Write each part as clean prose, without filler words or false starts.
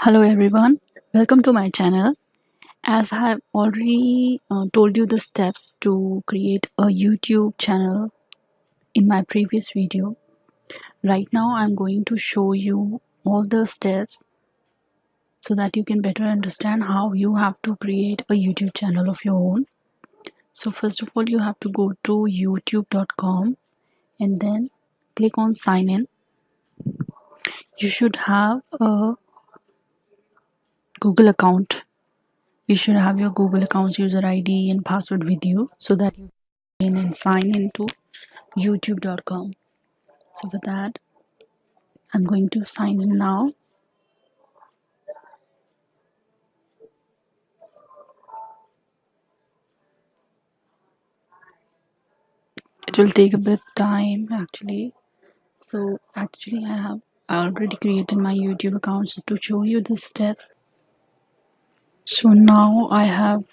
Hello everyone, welcome to my channel. As I have already told you the steps to create a YouTube channel in my previous video, right now I'm going to show you all the steps so that you can better understand how you have to create a YouTube channel of your own. So first of all, you have to go to youtube.com and then click on sign in. You should have a Google account. You should have your Google account's user ID and password with you so that you can in and sign into youtube.com. So for that, I'm going to sign in now. It will take a bit time actually. So actually I already created my YouTube account, so to show you the steps. So now I have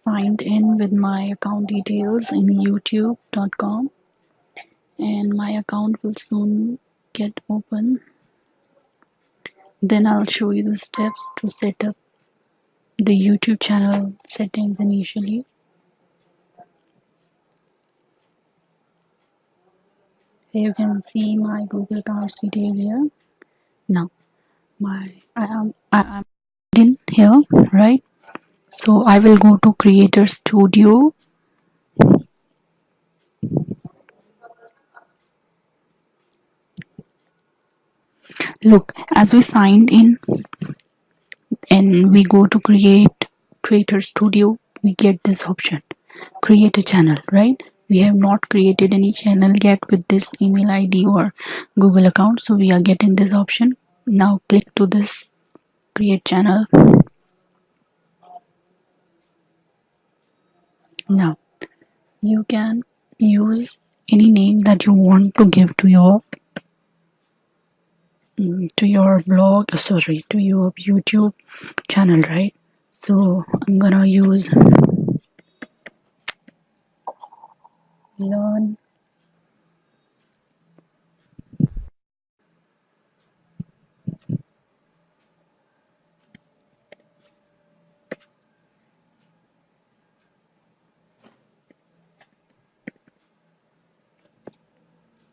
signed in with my account details in youtube.com and my account will soon get open. Then I'll show you the steps to set up the YouTube channel settings initially. Here you can see my Google accounts detail here. Now I am in here, right? So I will go to Creator Studio. Look, as we signed in and we go to Creator Studio, we get this option, create a channel, right? We have not created any channel yet with this email ID or Google account, so we are getting this option. Now click to this create channel. Now you can use any name that you want to give to your blog, sorry, to your YouTube channel, right? So I'm gonna use learn.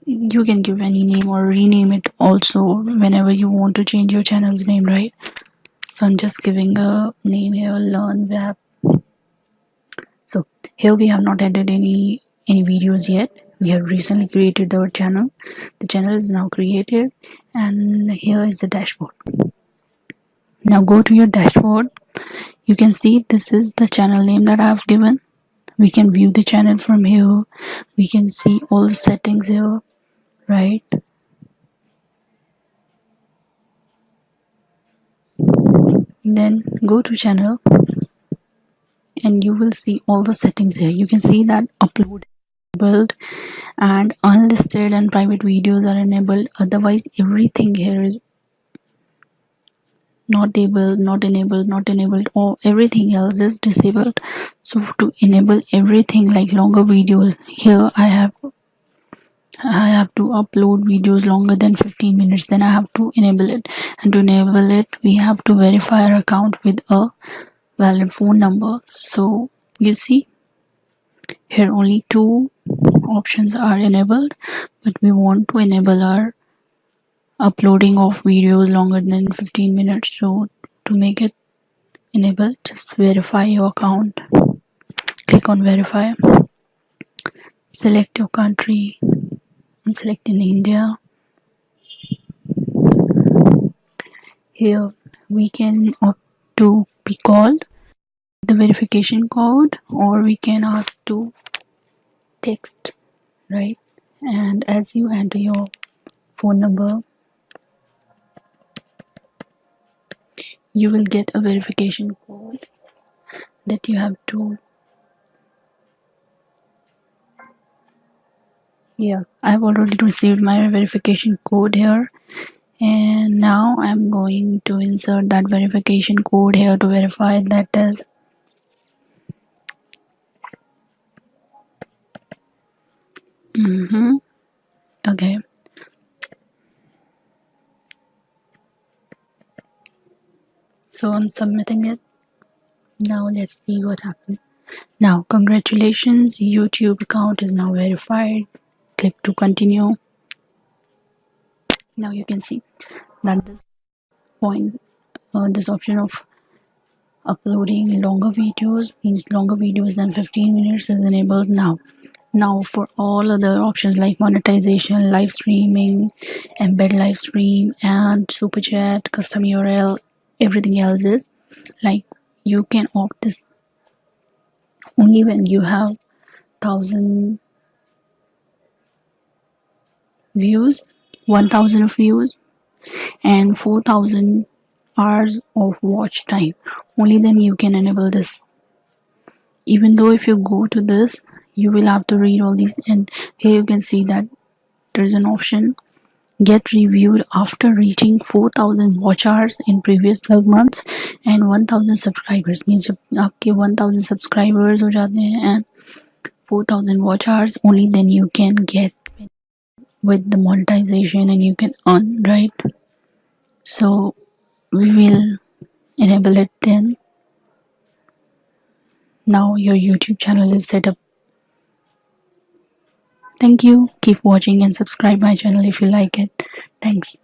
You can give any name or rename it also whenever you want to change your channel's name, right? So I'm just giving a name here, learn web. So here we have not added any videos yet. We have recently created our channel. The channel is now created and here is the dashboard. Now go to your dashboard. You can see this is the channel name that I have given. We can view the channel from here. We can see all the settings here, right? Then go to channel and you will see all the settings here. You can see that upload enabled and unlisted and private videos are enabled. Otherwise everything here is not able, not enabled, not enabled, or everything else is disabled. So to enable everything like longer videos, here I have to upload videos longer than 15 minutes, then I have to enable it. And to enable it, we have to verify our account with a valid phone number. So you see here only two options are enabled, but we want to enable our uploading of videos longer than 15 minutes. So to make it enabled, just verify your account. Click on verify, select your country and select in India. Here we can opt to be called the verification code, or we can ask to text, right? And as you enter your phone number, you will get a verification code that you have to. Yeah, I've already received my verification code here, and now I'm going to insert that verification code here to verify that is okay. So I'm submitting it. Now let's see what happened. Now congratulations, YouTube account is now verified. Click to continue. Now you can see that this point, this option of uploading longer videos, means longer videos than 15 minutes, is enabled now. Now for all other options like monetization, live streaming, embed live stream, and super chat, custom URL, everything else is like you can opt this only when you have 1,000 views, 1,000 views, and 4,000 hours of watch time. Only then you can enable this. Even though if you go to this, you will have to read all these, and here you can see that there is an option get reviewed after reaching 4,000 watch hours in previous 12 months and 1,000 subscribers. Means जब आपके 1,000 subscribers हो जाते हैं and 4,000 watch hours, only then you can get with the monetization and you can earn, right? So we will enable it then. Now your YouTube channel is set up. Thank you. Keep watching and subscribe my channel if you like it. Thanks.